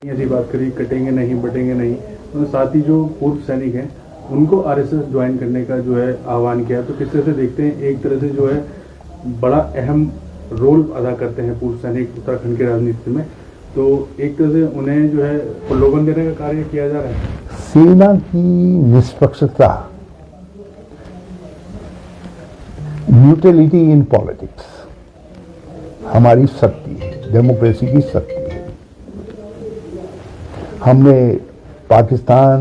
ऐसी बात करी, कटेंगे नहीं बटेंगे नहीं। और साथ ही जो पूर्व सैनिक हैं उनको आरएसएस ज्वाइन करने का जो है आह्वान किया। तो किस तरह से देखते हैं, एक तरह से जो है बड़ा अहम रोल अदा करते हैं पूर्व सैनिक उत्तराखंड की राजनीति में, तो एक तरह से उन्हें जो है प्रलोभन देने का कार्य किया जा रहा है। सेना की निष्पक्षता, न्यूट्रलिटी इन पॉलिटिक्स हमारी शक्ति है, डेमोक्रेसी की शक्ति है। हमने पाकिस्तान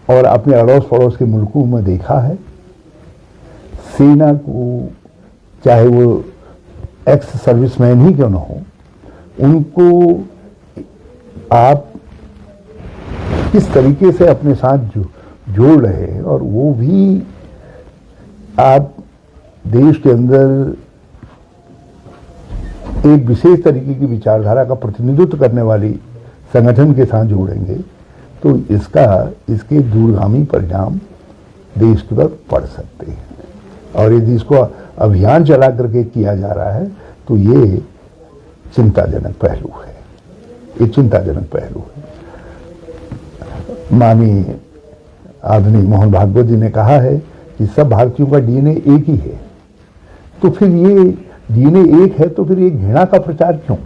और अपने अड़ोस पड़ोस के मुल्कों में देखा है, सेना को चाहे वो एक्स सर्विसमैन ही क्यों न हो, उनको आप किस तरीके से अपने साथ जोड़ रहे हैं, और वो भी आप देश के अंदर एक विशेष तरीके की विचारधारा का प्रतिनिधित्व करने वाली संगठन के साथ जोड़ेंगे, तो इसके दूरगामी परिणाम देश के पर पड़ सकते हैं। और यदि इसको अभियान चला करके किया जा रहा है तो ये चिंताजनक पहलू है, ये चिंताजनक पहलू है। माननीय आदरणीय मोहन भागवत जी ने कहा है कि सब भारतीयों का डीएनए एक ही है, तो फिर ये डीएनए एक है तो फिर ये घृणा का प्रचार क्यों?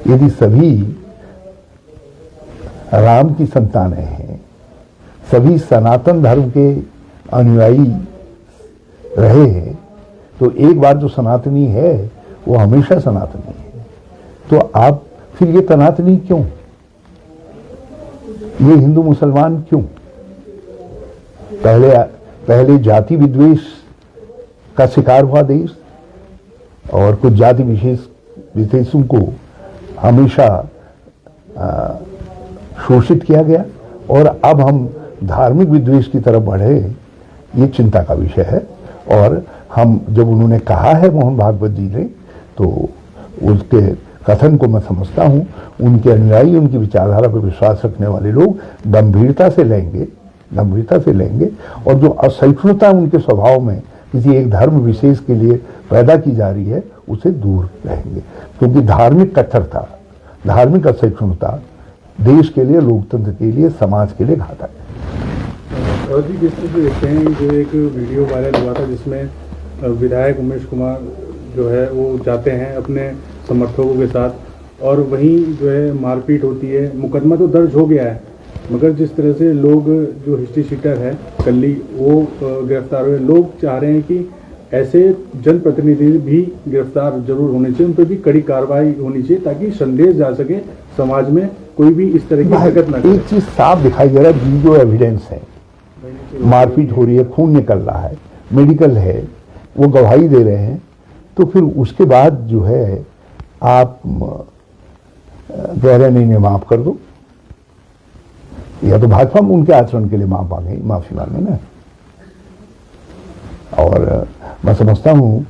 यदि सभी राम की संतानें हैं, सभी सनातन धर्म के अनुयायी रहे हैं, तो एक बार जो सनातनी है वो हमेशा सनातनी है, तो आप फिर ये तनातनी क्यों? ये हिंदू मुसलमान क्यों? पहले जाति विद्वेष का शिकार हुआ देश, और कुछ जाति विशेषों को हमेशा शोषित किया गया, और अब हम धार्मिक विद्वेष की तरफ बढ़े, ये चिंता का विषय है। और हम जब उन्होंने कहा है मोहन भागवत जी ने, तो उसके कथन को मैं समझता हूं, उनके अनुयायी, उनकी विचारधारा पर विश्वास रखने वाले लोग गंभीरता से लेंगे, और जो असहिष्णुता उनके स्वभाव में किसी एक धर्म विशेष के लिए पैदा की जा रही है उसे दूर रहेंगे, क्योंकि धार्मिक कट्टरता, धार्मिक असहिष्णुता देश के लिए, लोकतंत्र के लिए, समाज के लिए घातक है। और जी जिस तरह से देखते हैं, जो एक वीडियो वायरल हुआ था जिसमें विधायक उमेश कुमार जो है वो जाते हैं अपने समर्थकों के साथ, और वहीं जो है मारपीट होती है। मुकदमा तो दर्ज हो गया है, मगर जिस तरह से लोग, जो हिस्ट्री शीटर है कल्ली, वो गिरफ्तार हुए। लोग चाह रहे हैं कि ऐसे जनप्रतिनिधि भी गिरफ्तार जरूर होने चाहिए, उन पर भी कड़ी कार्रवाई होनी चाहिए, ताकि संदेश जा सके समाज में, कोई भी इस तरह की हरकत न करे। एक चीज साफ दिखाई दे रहा है, वीडियो एविडेंस है, मारपीट हो रही है, खून निकल रहा है, मेडिकल है, वो गवाही दे रहे हैं, तो फिर उसके बाद जो है आप कह रहे नहीं माफ कर दो, या तो भाजपा में उनके आचरण के लिए माफी मांगे ना। और मैं समझता हूं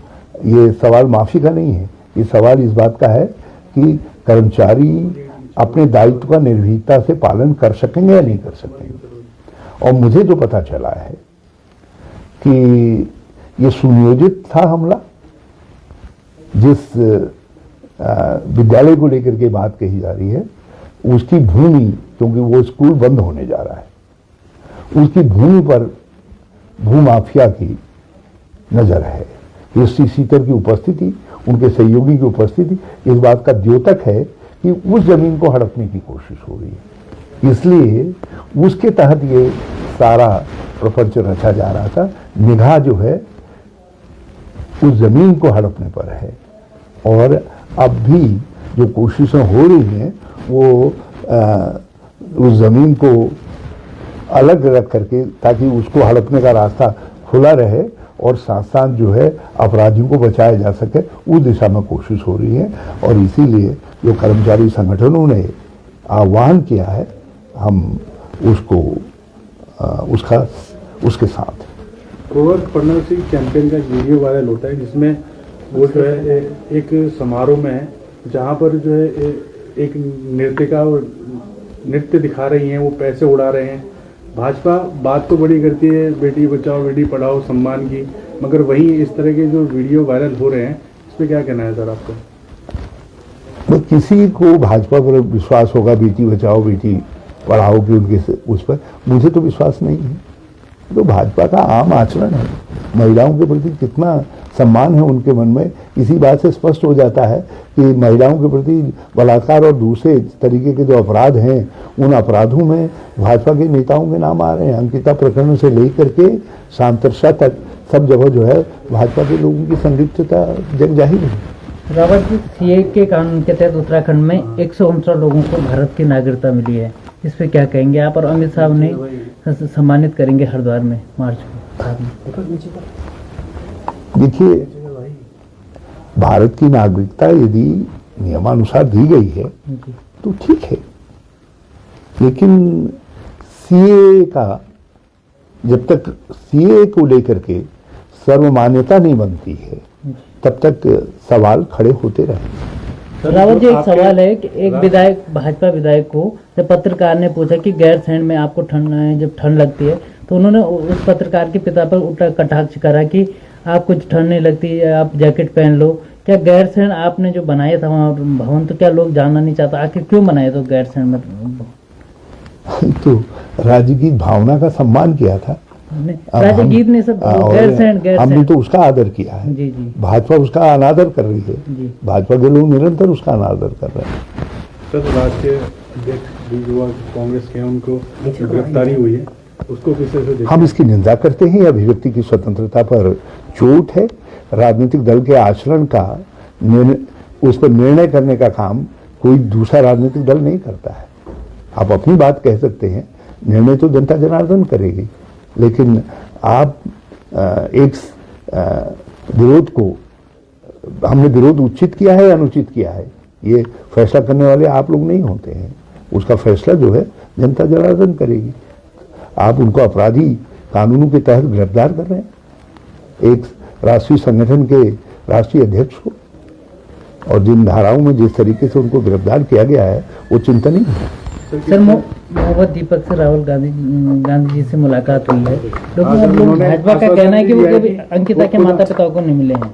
ये सवाल माफी का नहीं है, ये सवाल इस बात का है कि कर्मचारी अपने दायित्व का निर्भीकता से पालन कर सकेंगे या नहीं कर सकेंगे। और मुझे जो पता चला है कि ये सुनियोजित था हमला, जिस विद्यालय को लेकर के बात कही जा रही है, उसकी भूमि, क्योंकि वो स्कूल बंद होने जा रहा है, उसकी भूमि पर भूमाफिया की नजर है। हिस्ट्री सीटर की उपस्थिति, उनके सहयोगी की उपस्थिति इस बात का द्योतक है कि उस जमीन को हड़पने की कोशिश हो रही है, इसलिए उसके तहत ये सारा प्रपंच रचा जा रहा था। निगाह जो है उस जमीन को हड़पने पर है, और अब भी जो कोशिशें हो रही हैं वो उस जमीन को अलग रख करके, ताकि उसको हड़पने का रास्ता खुला रहे और साथ साथ जो है अपराधियों को बचाया जा सके, उस दिशा में कोशिश हो रही है। और इसीलिए जो कर्मचारी संगठनों ने आह्वान किया है, हम उसके साथ। कोवर्ट प्रेगनेंसी कैंपेन का वीडियो वायरल होता है, जिसमें वो जो है एक समारोह में है, जहाँ पर जो है एक नृत्यिका नृत्य दिखा रही हैं, वो पैसे उड़ा रहे हैं। भाजपा बात तो बड़ी करती है बेटी बचाओ बेटी पढ़ाओ सम्मान की, मगर वहीं इस तरह के जो वीडियो वायरल हो रहे हैं, इस पर क्या कहना है सर आपका? वो किसी को भाजपा पर विश्वास होगा बेटी बचाओ बेटी पढ़ाओ की उनके उस पर, मुझे तो विश्वास नहीं है। तो भाजपा का आम आचरण है, महिलाओं के प्रति कितना सम्मान है उनके मन में, इसी बात से स्पष्ट हो जाता है कि महिलाओं के प्रति बलात्कार और दूसरे तरीके के जो अपराध हैं उन अपराधों में भाजपा के नेताओं के नाम आ रहे हैं। अंकिता प्रकरण से लेकर के सांतरसा तक सब जगह जो है भाजपा के लोगों की संलिप्तता जग जाहिर है। रावत जी, सीए के कानून के तहत उत्तराखंड में 159 लोगों को भारत की नागरिकता मिली है, इस पे क्या कहेंगे आप? और अमित शाह ने सम्मानित करेंगे हरिद्वार में मार्च को। देखिए, भारत की नागरिकता यदि नियमानुसार दी गई है तो ठीक है, लेकिन सीए का जब तक सीए को लेकर के सर्वमान्यता नहीं बनती है तब तक सवाल खड़े होते रहे। रावत जी, एक सवाल है कि एक विधायक, भाजपा विधायक को जब पत्रकार ने पूछा कि गैरसैंण में आपको जब ठंड लगती है, तो उन्होंने उस पत्रकार के पिता पर उल्टा कटाक्ष करा कि आपको ठंड नहीं लगती, आप जैकेट पहन लो। क्या गैरसैंण आपने जो बनाया था वहाँ भवन, तो क्या लोग जानना नहीं चाहता आखिर क्यों बनाया तो गैरसैंण में? तो राजगीत भावना का सम्मान किया था, राजगीत ने सब गैरसैंण हमने तो उसका आदर किया है। जी जी, भाजपा उसका अनादर कर रही है, भाजपा के लोग निरंतर उसका अनादर कर रहे हैं। सर, राष्ट्रीय अध्यक्ष भी जो कांग्रेस के हैं उनको गिरफ्तारी हुई है, उसको किस तरह से देखते हैं? हम इसकी निंदा करते हैं। अभिव्यक्ति की स्वतंत्रता पर चोट है। राजनीतिक दल के आचरण का उस पर निर्णय करने का काम कोई दूसरा राजनीतिक दल नहीं करता है। आप अपनी बात कह सकते हैं, निर्णय तो जनता जनार्दन करेगी, लेकिन आप एक विरोध को, हमने विरोध उचित किया है या अनुचित किया है, ये फैसला करने वाले आप लोग नहीं होते हैं। उसका फैसला जो है जनता जनार्दन करेगी। आप उनको अपराधी कानूनों के तहत गिरफ्तार कर रहे हैं, एक राष्ट्रीय संगठन के राष्ट्रीय अध्यक्ष को, और जिन धाराओं में जिस तरीके से उनको गिरफ्तार किया गया है वो चिंतनीय है। सर, मोहम्मद दीपक से राहुल गांधी जी से मुलाकात हुई है, लोग भाजपा का कहना है कि वो कभी अंकिता के माता पिता को नहीं मिले हैं।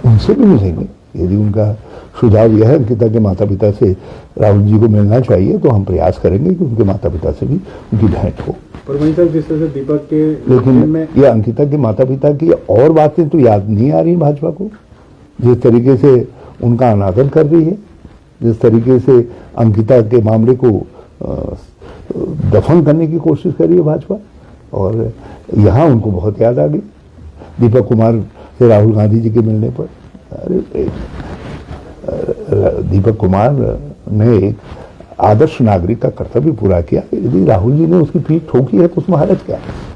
उनसे भी मिलेंगे, यदि उनका सुझाव यह है अंकिता के माता पिता से राहुल जी को मिलना चाहिए तो हम प्रयास करेंगे कि उनके माता पिता से भी उनकी भेंट हो। पर वहीं तक जिस तरह से दीपक के, लेकिन ये अंकिता के माता पिता की और बातें तो याद नहीं आ रही भाजपा को, जिस तरीके से उनका अनादर कर रही है, जिस तरीके से अंकिता के मामले को दफन करने की कोशिश कर रही है भाजपा, और यहाँ उनको बहुत याद आ गई दीपक कुमार से राहुल गांधी जी के मिलने पर। अरे दीपक कुमार ने एक आदर्श नागरिक का कर्तव्य पूरा किया, यदि राहुल जी ने उसकी पीठ ठोकी है तो उसमें हरज क्या है?